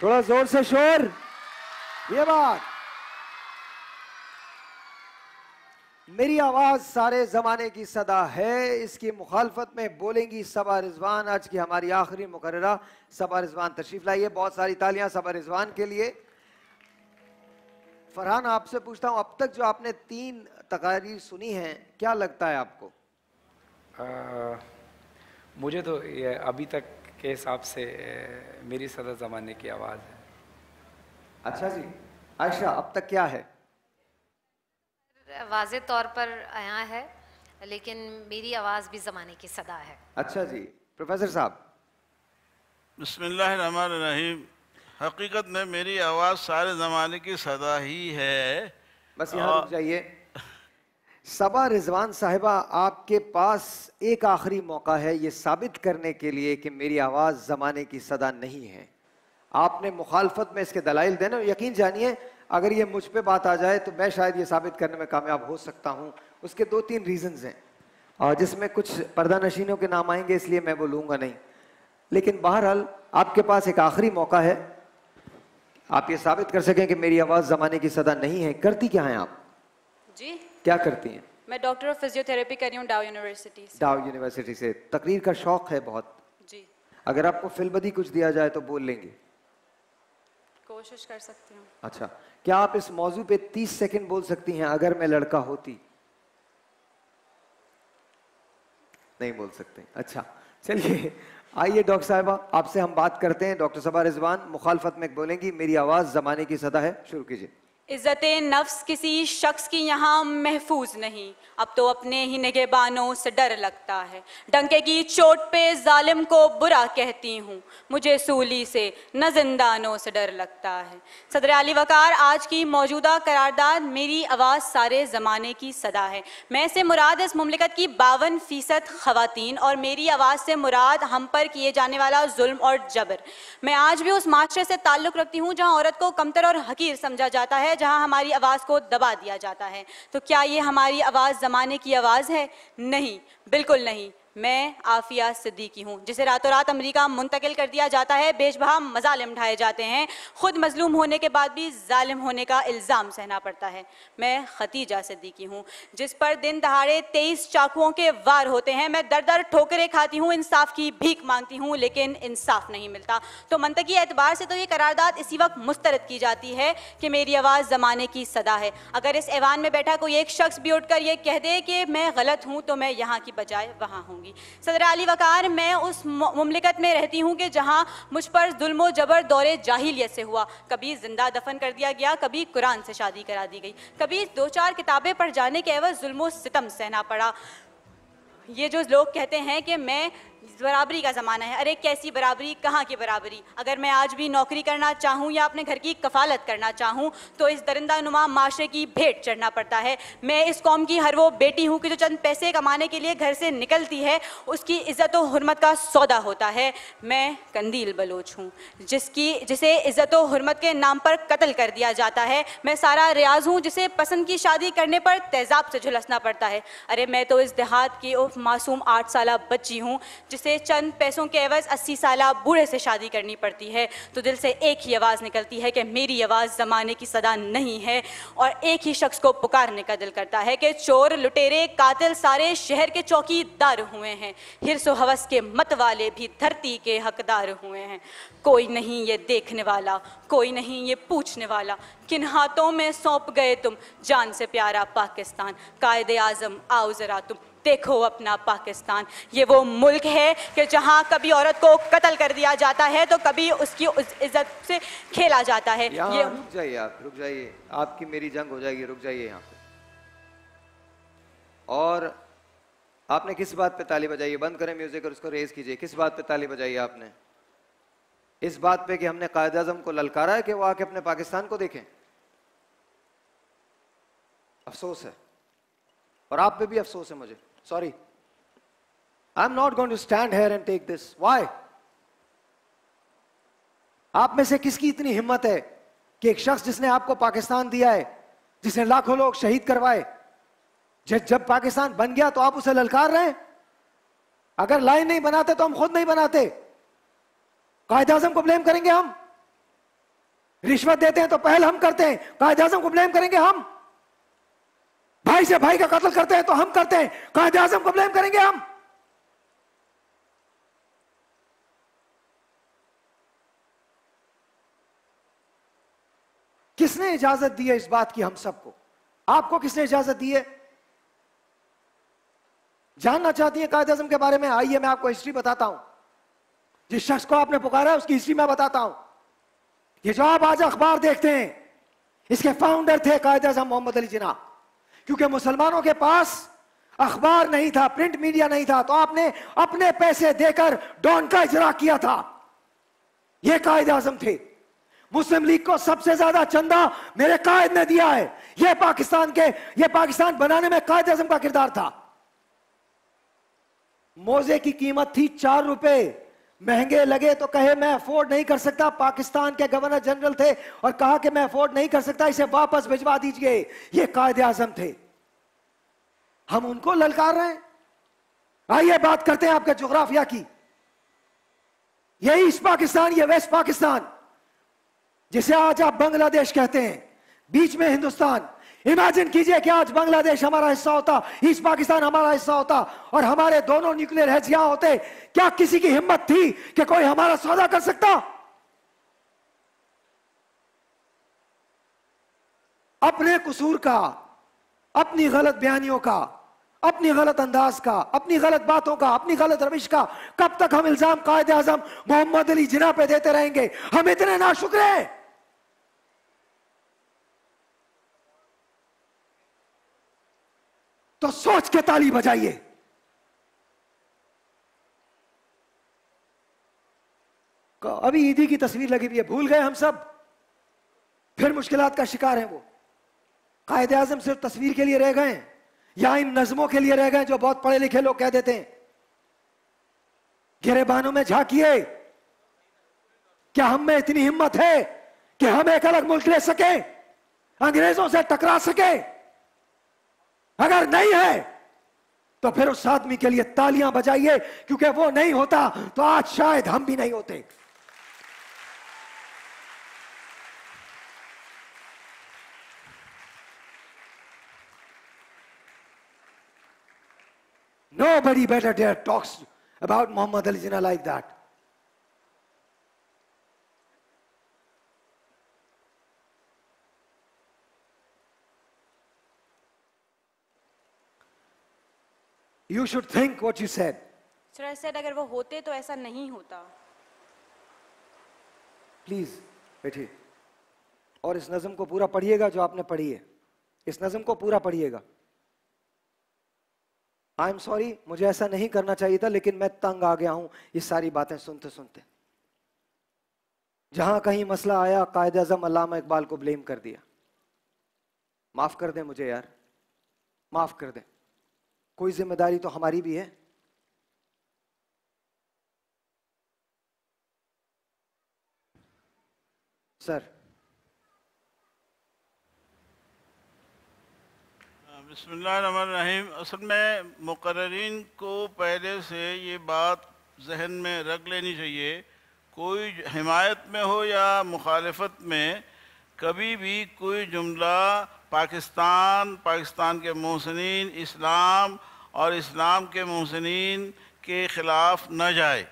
थोड़ा जोर से शोर। ये बात, मेरी आवाज सारे जमाने की सदा है, इसकी मुखालफत में बोलेंगी सबा रिजवान। आज की हमारी आखिरी मुकर्ररा सबा रिजवान तशरीफ लाइए। बहुत सारी तालियां सबा रिजवान के लिए। फरहान, आपसे पूछता हूं, अब तक जो आपने 3 तकारीर सुनी हैं, क्या लगता है आपको? मुझे तो ये अभी तक के हिसाब से मेरी सदा ज़माने की आवाज़ है। अच्छा जी, आयशा, अब तक क्या है? वाज़े तौर पर आया है, लेकिन मेरी आवाज़ भी ज़माने की सदा है। अच्छा जी, प्रोफेसर साहब। बिस्मिल्लाहिर्रहमानिर्रहीम। हकीकत में मेरी आवाज़ सारे ज़माने की सदा ही है। बस यहाँ रुक जाइए। सबा रिजवान साहिबा, आपके पास एक आखिरी मौका है ये साबित करने के लिए कि मेरी आवाज़ ज़माने की सदा नहीं है। आपने मुखालफत में इसके दलाइल देना। यकीन जानिए, अगर ये मुझ पे बात आ जाए तो मैं शायद ये साबित करने में कामयाब हो सकता हूँ। उसके 2-3 रीजंस हैं, और जिसमें कुछ पर्दा नशीनों के नाम आएंगे, इसलिए मैं वो लूँगा नहीं। लेकिन बहरहाल आपके पास एक आखिरी मौका है, आप ये साबित कर सकें कि मेरी आवाज़ ज़माने की सदा नहीं है। करती क्या हैं आप? जी, क्या करती हैं? मैं डॉक्टर ऑफ फिजियोथेरेपी कर रही हूँ डाउ यूनिवर्सिटी से। डाउ यूनिवर्सिटी से। तकरीर का शौक है बहुत? जी। अगर आपको फिल्बदी कुछ दिया जाए तो बोल लेंगे? कोशिश कर सकती हूँ। अच्छा, क्या आप इस मौजू पे 30 सेकंड बोल सकती हैं, अगर मैं लड़का होती? नहीं बोल सकते। अच्छा, चलिए आइए डॉक्टर साहिबा, आपसे हम बात करते हैं। डॉक्टर सबा रिजवान मुखालफत में बोलेंगी, मेरी आवाज़ ज़माने की सदा है। शुरू कीजिए। इज़्ज़ते नफ्स किसी शख्स की यहाँ महफूज नहीं, अब तो अपने ही निगहबानों से डर लगता है। डंके की चोट पे जालिम को बुरा कहती हूँ, मुझे सूली से न जिंदानों से डर लगता है। सदर अली वकार, आज की मौजूदा करारदाद मेरी आवाज़ सारे ज़माने की सदा है। मैं से मुराद इस मुमलिकत की 52% ख़वातीन, और मेरी आवाज़ से मुराद हम पर किए जाने वाला जुल्म और जबर। मैं आज भी उस माशरे से ताल्लुक़ रखती हूँ जहाँ औरत को कमतर और हकीर समझा जाता है, जहां हमारी आवाज़ को दबा दिया जाता है। तो क्या ये हमारी आवाज़ ज़माने की आवाज़ है? नहीं, बिल्कुल नहीं। मैं आफिया सिद्दीकी हूँ, जिसे रातों रात अमेरिका मुंतकिल कर दिया जाता है। बेशबहा मजालिम ढाए जाते हैं, खुद मजलूम होने के बाद भी जालिम होने का इल्ज़ाम सहना पड़ता है। मैं खतीजा सिद्दीकी हूँ, जिस पर दिन दहाड़े 23 चाकुओं के वार होते हैं। मैं दर दर ठोकरें खाती हूँ, इंसाफ की भीख मांगती हूँ, लेकिन इंसाफ नहीं मिलता। तो मंतकी एतबार से तो ये करारदाद इसी वक्त मुस्तरद की जाती है कि मेरी आवाज़ ज़माने की सदा है। अगर इस ऐवान में बैठा कोई एक शख्स भी उठकर ये कह दे कि मैं गलत हूँ, तो मैं यहाँ की बजाय वहाँ हूँ। सदर अली वकार, मैं उस मुमलिकत में रहती हूँ कि जहाँ मुझ पर जुल्म जबर दौरे जाहिलियत से हुआ। कभी जिंदा दफन कर दिया गया, कभी कुरान से शादी करा दी गई, कभी 2-4 किताबें पढ़ जाने के एवज जुल्म सितम सहना पड़ा। ये जो लोग कहते हैं कि मैं बराबरी का ज़माना है, अरे कैसी बराबरी, कहाँ की बराबरी। अगर मैं आज भी नौकरी करना चाहूँ या अपने घर की कफालत करना चाहूँ तो इस दरिंदा नुमा माशरे की भेंट चढ़ना पड़ता है। मैं इस कौम की हर वो बेटी हूँ कि जो चंद पैसे कमाने के लिए घर से निकलती है, उसकी इज़्ज़त व हुर्मत का सौदा होता है। मैं कंदील बलोच हूँ, जिसे इज़्ज़त व हुर्मत के नाम पर कत्ल कर दिया जाता है। मैं सारा रियाज हूँ, जिसे पसंद की शादी करने पर तेज़ाब से झुलसना पड़ता है। अरे मैं तो इस देहात की उफ मासूम 8 साला बच्ची हूँ, जिसे चंद पैसों के एवज 80 साला बूढ़े से शादी करनी पड़ती है। तो दिल से एक ही आवाज़ निकलती है कि मेरी आवाज़ ज़माने की सदा नहीं है, और एक ही शख्स को पुकारने का दिल करता है कि चोर लुटेरे कातिल सारे शहर के चौकीदार हुए हैं, हिर्स व हवस के मत वाले भी धरती के हकदार हुए हैं। कोई नहीं ये देखने वाला, कोई नहीं ये पूछने वाला, किन हाथों में सौंप गए तुम जान से प्यारा पाकिस्तान। कायदे आज़म आओ ज़रा तुम देखो अपना पाकिस्तान। ये वो मुल्क है कि जहाँ कभी औरत को कत्ल कर दिया जाता है तो कभी उसकी इज्जत से खेला जाता है। ये रुक जाइए, आप रुक जाइए, आपकी मेरी जंग हो जाएगी, रुक जाइए यहाँ पे। और आपने किस बात पे ताली बजाई? बंद करें म्यूजिक और उसको रेज कीजिए। किस बात पे ताली बजाई आपने? इस बात पे कि हमने कायदे आज़म को ललकारा है कि वो आके अपने पाकिस्तान को देखें। अफसोस है, और आप पे भी अफसोस है मुझे, sorry. I'm not going to stand here and take this. Why? आप में से किसकी इतनी हिम्मत है कि एक शख्स जिसने आपको पाकिस्तान दिया है, जिसने लाखों लोग शहीद करवाए, जब पाकिस्तान बन गया तो आप उसे ललकार रहे हैं? अगर लाइन नहीं बनाते तो हम खुद नहीं बनाते। कायद आज़म को ब्लेम करेंगे हम? रिश्वत देते हैं तो पहल हम करते हैं, कायद आज़म को ब्लेम करेंगे हम? भाई से भाई का कत्ल करते हैं तो हम करते हैं, कायद आज़म को ब्लेम करेंगे हम? किसने इजाजत दी है इस बात की हम सबको? आपको किसने इजाजत दी है? जानना चाहती है कायद आज़म के बारे में? आइए मैं आपको हिस्ट्री बताता हूं। जिस शख्स को आपने पुकारा है उसकी हिस्ट्री मैं बताता हूं। ये जो आप आज अखबार देखते हैं, इसके फाउंडर थे कायद आज़म मोहम्मद अली जिन्ना। क्योंकि मुसलमानों के पास अखबार नहीं था, प्रिंट मीडिया नहीं था, तो आपने अपने पैसे देकर डॉन का इजरा किया था। ये कायद आज़म थे। मुस्लिम लीग को सबसे ज्यादा चंदा मेरे कायद ने दिया है। ये पाकिस्तान बनाने में कायद आज़म का किरदार था। मोजे की कीमत थी 4 रुपए, महंगे लगे तो कहे मैं अफोर्ड नहीं कर सकता। पाकिस्तान के गवर्नर जनरल थे और कहा कि मैं अफोर्ड नहीं कर सकता, इसे वापस भिजवा दीजिए। ये कायद आज़म थे। हम उनको ललकार रहे हैं? आइए बात करते हैं आपके जोग्राफिया की। ये ईस्ट पाकिस्तान, ये वेस्ट पाकिस्तान, जिसे आज आप बांग्लादेश कहते हैं, बीच में हिंदुस्तान। इमेजिन कीजिए कि आज बांग्लादेश हमारा हिस्सा होता, ईस्ट पाकिस्तान हमारा हिस्सा होता और हमारे दोनों न्यूक्लियर हेड्स यहां होते। क्या किसी की हिम्मत थी कि कोई हमारा सौदा कर सकता? अपने कसूर का, अपनी गलत बयानियों का, अपनी गलत अंदाज का, अपनी गलत बातों का, अपनी गलत रविश का कब तक हम इल्जाम कायद आज़म मोहम्मद अली जिन्ना पे देते रहेंगे? हम इतने नाशुक्र हैं। तो सोच के ताली बजाइए। अभी ईदी की तस्वीर लगी हुई है, भूल गए हम सब? फिर मुश्किलात का शिकार है वो। कायद आज़म सिर्फ तस्वीर के लिए रह गए या इन नज़मों के लिए रह गए जो बहुत पढ़े लिखे लोग कह देते हैं? गिरेबानों में झांकिए, क्या हम में इतनी हिम्मत है कि हम एक अलग मुल्क ले सके, अंग्रेजों से टकरा सके? अगर नहीं है तो फिर उस आदमी के लिए तालियां बजाइए, क्योंकि वो नहीं होता तो आज शायद हम भी नहीं होते। Nobody better dare talks about Muhammad Ali Jinnah like that. You should think what you said. Sir, I said अगर वो होते तो ऐसा नहीं होता। प्लीज बैठिए और इस नज़म को पूरा पढ़िएगा जो आपने पढ़ी है। इस नज़म को पूरा पढ़िएगा। आई एम सॉरी, मुझे ऐसा नहीं करना चाहिए था, लेकिन मैं तंग आ गया हूं ये सारी बातें सुनते सुनते। जहां कहीं मसला आया कायद आज़म अल्लामा इकबाल को ब्लेम कर दिया। माफ कर दें मुझे यार, माफ कर दें। कोई जिम्मेदारी तो हमारी भी है। सर। बिस्मिल्लाहिर्रहमानिर्रहीम। असल में मुकर्ररीन को पहले से ये बात जहन में रख लेनी चाहिए, कोई हिमायत में हो या मुखालफत में, कभी भी कोई जुमला पाकिस्तान के मोहसिनीन, इस्लाम और इस्लाम के मोहसिनीन के ख़िलाफ़ न जाए।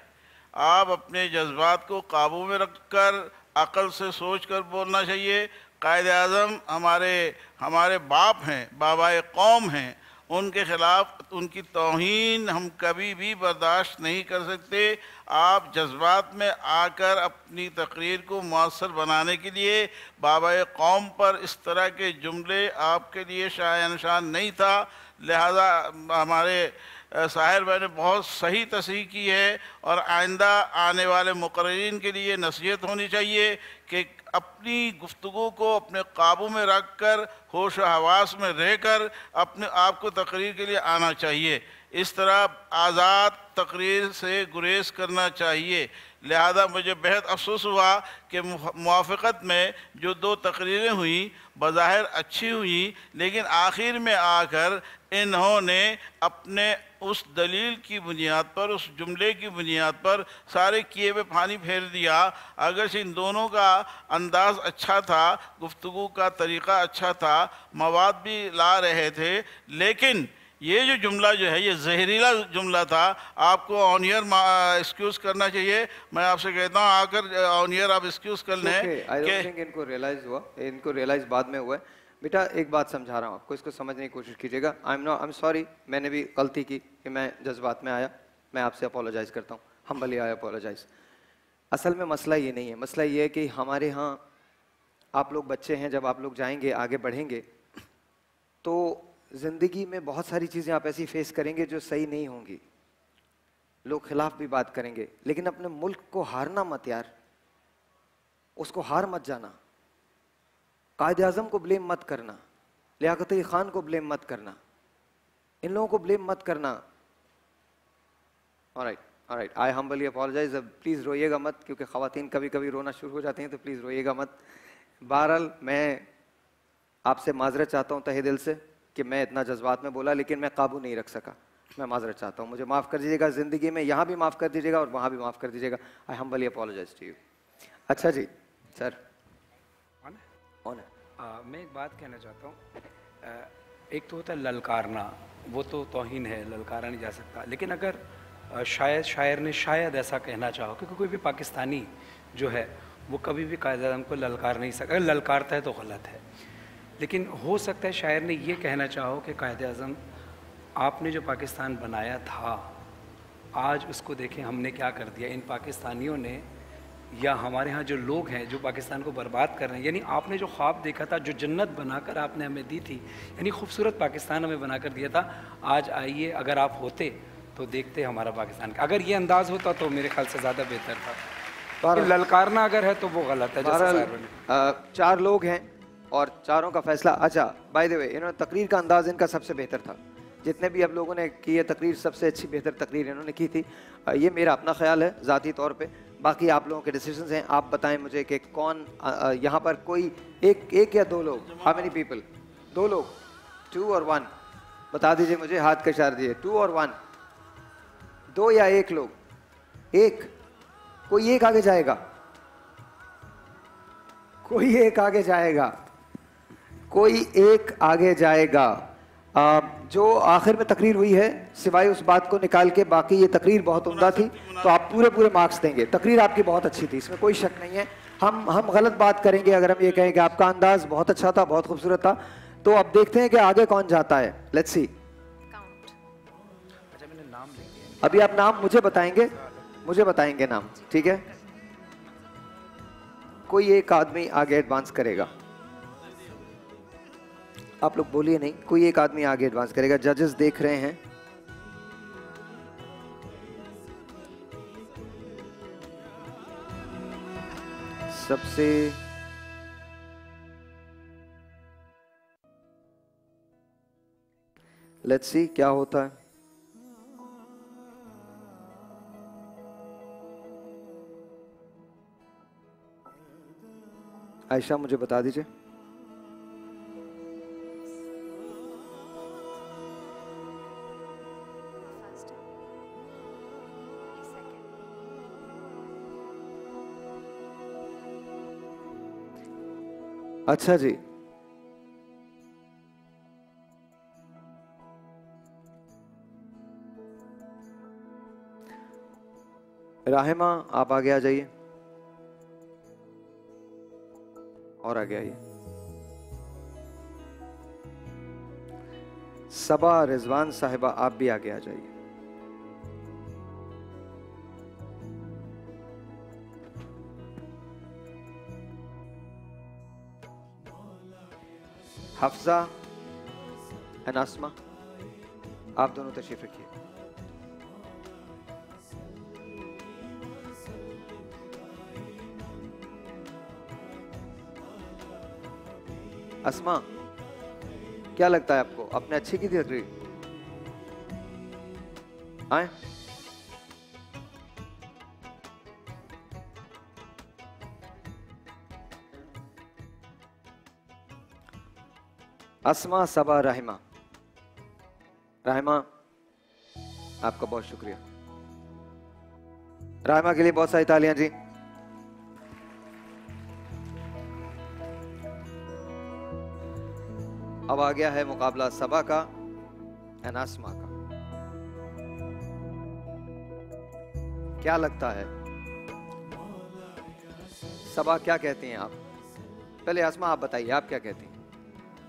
आप अपने जज्बात को काबू में रख कर अक़ल से सोच कर बोलना चाहिए। कायद आज़म हमारे बाप हैं, बाबाए कौम हैं, उनके ख़िलाफ़ उनकी तौहीन हम कभी भी बर्दाश्त नहीं कर सकते। आप जज्बात में आकर अपनी तकरीर को मुअस्सर बनाने के लिए बाबाए कौम पर इस तरह के जुमले आपके लिए शायन शान नहीं था। लिहाजा हमारे साहिर भाई ने बहुत सही तस्हीह की है और आइंदा आने वाले मुकर्ररीन के लिए नसीहत होनी चाहिए कि अपनी गुफ्तगू को अपने काबू में रख कर होश व हवास में रहकर अपने आप को तकरीर के लिए आना चाहिए। इस तरह आज़ाद तकरीर से गुरेज करना चाहिए। लिहाजा मुझे बेहद अफसोस हुआ कि मुआफ़क़त में जो 2 तकरीरें हुई बज़ाहिर अच्छी हुई, लेकिन आखिर में आकर इन्होंने अपने उस दलील की बुनियाद पर, उस जुमले की बुनियाद पर सारे किए हुए पानी फेर दिया। अगर इन दोनों का अंदाज़ अच्छा था, गुफ्तगू का तरीक़ा अच्छा था, मवाद भी ला रहे थे, लेकिन ये जो जुमला जो है ये जहरीला जुमला था। आपको ऑन ईयर एक्सक्यूज़ करना चाहिए। मैं आपसे कहता हूँ आकर ऑन ईयर आप एक्सक्यूज़ कर लें। आई डोंट थिंक इनको रियलाइज़ हुआ, इनको रियलाइज़ बाद में हुआ है। बेटा एक बात समझा रहा हूँ आपको, इसको समझने की कोशिश कीजिएगा। आई एम सॉरी, मैंने भी गलती की कि मैं जज्बात में आया, मैं आपसे अपोलोजाइज़ करता हूँ, हम्बली आई अपोलोजाइज़। असल में मसला ये नहीं है, मसला ये है कि हमारे यहाँ आप लोग बच्चे हैं, जब आप लोग जाएंगे आगे बढ़ेंगे तो ज़िंदगी में बहुत सारी चीज़ें आप ऐसी फेस करेंगे जो सही नहीं होंगी, लोग खिलाफ भी बात करेंगे, लेकिन अपने मुल्क को हारना मत यार, उसको हार मत जाना। कायद आज़म को ब्लेम मत करना, लियाकत अली ख़ान को ब्लेम मत करना, इन लोगों को ब्लेम मत करना। Alright, I humbly apologize. अब प्लीज़ रोइएगा मत, क्योंकि ख़वातीन कभी कभी रोना शुरू हो जाती हैं, तो प्लीज़ रोइएगा मत। बहरहाल मैं आपसे माजरत चाहता हूँ तहे दिल से कि मैं इतना जज्बात में बोला, लेकिन मैं काबू नहीं रख सका। मैं माजरत चाहता हूँ, मुझे माफ़ कर दीजिएगा। ज़िंदगी में यहाँ भी माफ़ कर दीजिएगा और वहाँ भी माफ़ कर दीजिएगा। I humbly apologize to you. अच्छा जी सर, मैं एक बात कहना चाहता हूँ। एक तो होता है ललकारना, वो तो तौहीन है, ललकारा नहीं जा सकता। लेकिन अगर शायर ने शायद ऐसा कहना चाहो, क्योंकि कोई भी पाकिस्तानी जो है वो कभी भी कायद आज़म को ललकार नहीं सकता। अगर ललकारता है तो गलत है, लेकिन हो सकता है शायर ने ये कहना चाहो कि कायद आज़म आपने जो पाकिस्तान बनाया था, आज उसको देखें हमने क्या कर दिया। इन पाकिस्तानियों ने या हमारे यहाँ जो लोग हैं जो पाकिस्तान को बर्बाद कर रहे हैं, यानी आपने जो ख्वाब देखा था, जो जन्नत बनाकर आपने हमें दी थी, यानी खूबसूरत पाकिस्तान हमें बनाकर दिया था, आज आइए अगर आप होते तो देखते हमारा पाकिस्तान का। अगर ये अंदाज़ होता तो मेरे ख्याल से ज़्यादा बेहतर था। ललकारना अगर है तो वो गलत है। 4 लोग हैं और चारों का फैसला। अच्छा बाय द वे, इन्होंने तकरीर का अंदाज़ इनका सबसे बेहतर था। जितने भी आप लोगों ने की है तकरीर, सबसे अच्छी बेहतर तकरीर इन्होंने की थी। ये मेरा अपना ख्याल है ज़ाती तौर पे, बाकी आप लोगों के डिसीजंस हैं। आप बताएं मुझे कि कौन यहाँ पर कोई एक या 2 लोग, हाउ मेनी पीपल? 2 लोग, 2 और 1 बता दीजिए मुझे, हाथ का इशारा दीजिए। 2 और 1, 2 या 1 लोग? कोई एक आगे जाएगा, कोई एक आगे जाएगा, कोई एक आगे जाएगा। जो आखिर में तकरीर हुई है, सिवाय उस बात को निकाल के बाकी ये तकरीर बहुत उम्दा थी, तो आप पूरे मार्क्स देंगे। तकरीर आपकी बहुत अच्छी थी, इसमें कोई शक नहीं है। हम गलत बात करेंगे अगर हम ये कहें कि आपका अंदाज बहुत अच्छा था, बहुत खूबसूरत था। तो अब देखते हैं कि आगे कौन जाता है। Let's see. अभी आप नाम मुझे बताएंगे नाम, ठीक है? कोई एक आदमी आगे एडवांस करेगा, आप लोग बोलिए नहीं, कोई एक आदमी आगे एडवांस करेगा। जजेस देख रहे हैं। सबसे लेट्स सी क्या होता है। आयशा मुझे बता दीजिए। अच्छा जी, राहिमा आप आगे आ जाइए और आगे आइए। सबा रिजवान साहिबा आप भी आगे आ जाइए। हफ्जा एंड आसमा आप दोनों तशरीफ रखिए। अस्मा क्या लगता है आपको, आपने अच्छी की थी तकरीर? आए। अस्मा, सबा, राहिमा। राहिमा, आपका बहुत शुक्रिया। राहिमा के लिए बहुत सारी तालियां जी। अब आ गया है मुकाबला सबा का एंड अस्मा का। क्या लगता है सबा, क्या कहती हैं आप? पहले अस्मा आप बताइए, आप क्या कहती हैं?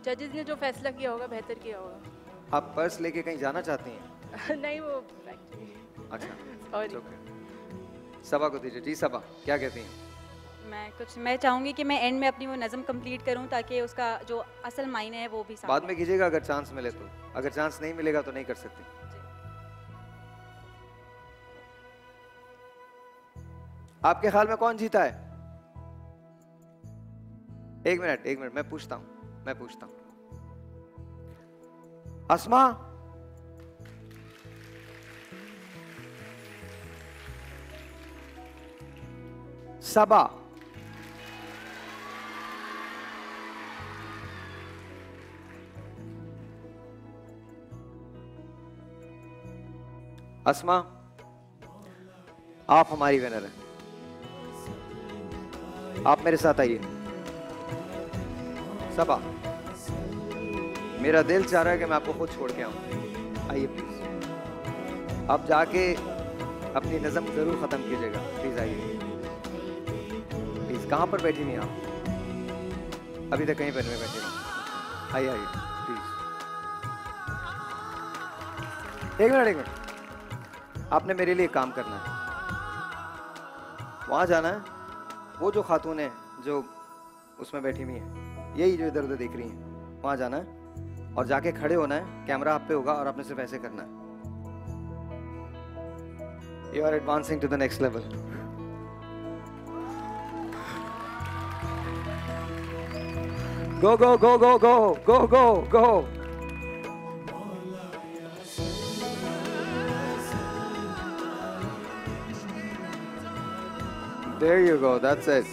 जजेस ने जो फैसला किया होगा बेहतर किया होगा। आप पर्स लेके कहीं जाना चाहती हैं? नहीं वो अच्छा, सॉरी। okay. सबा को दीजिए जी। सबा क्या कहती हैं? मैं चाहूंगी कि मैं एंड में अपनी वो नज़म कंप्लीट करूं ताकि उसका जो असल मायने है वो भी सामने। बाद में कीजिएगा अगर चांस मिले तो, अगर चांस नहीं मिलेगा तो नहीं कर सकते। आपके ख्याल में कौन जीता है? एक मिनट मैं पूछता हूं। अस्मा, सबा, अस्मा, आप हमारी विनर हैं। आप मेरे साथ आइए। सबा, मेरा दिल चाह रहा है कि मैं आपको खुद छोड़ के आऊं। आइए प्लीज। आप जाके अपनी नज़म जरूर खत्म कीजिएगा। प्लीज आइए। प्लीज, कहां पर बैठी नहीं आप? अभी तक कहीं पर नहीं बैठी नहीं। आइए प्लीज। एक मिनट। आपने मेरे लिए काम करना है। वहां जाना है, वो जो खातून है जो उसमें बैठी हुई है, यही जो इधर उधर देख रही हैं, वहां जाना है और जाके खड़े होना है। कैमरा आप पे होगा और आपने सिर्फ ऐसे करना है। You are advancing to the next level. Go go go go go go go go. There you go, that's it.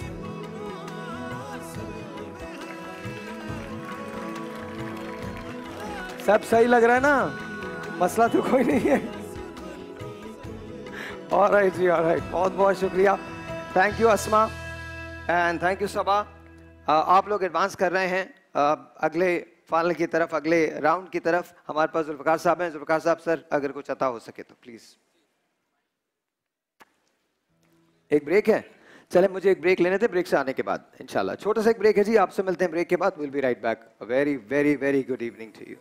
सब सही लग रहा है ना? मसला तो कोई नहीं है। Alright ji, alright. बहुत बहुत शुक्रिया। Thank you Asma and thank you Saba. आप लोग एडवांस कर रहे हैं अगले फाइनल की तरफ, अगले राउंड की तरफ। हमारे पास जुल्फकार साहब हैं। जुल्फकार साहब सर, अगर कुछ अता हो सके तो प्लीज। एक ब्रेक है, चले मुझे एक ब्रेक लेने थे। ब्रेक से आने के बाद इंशाल्लाह छोटा सा एक ब्रेक है जी। आपसे मिलते हैं ब्रेक के बाद। Will be right back. Very very very good evening to you.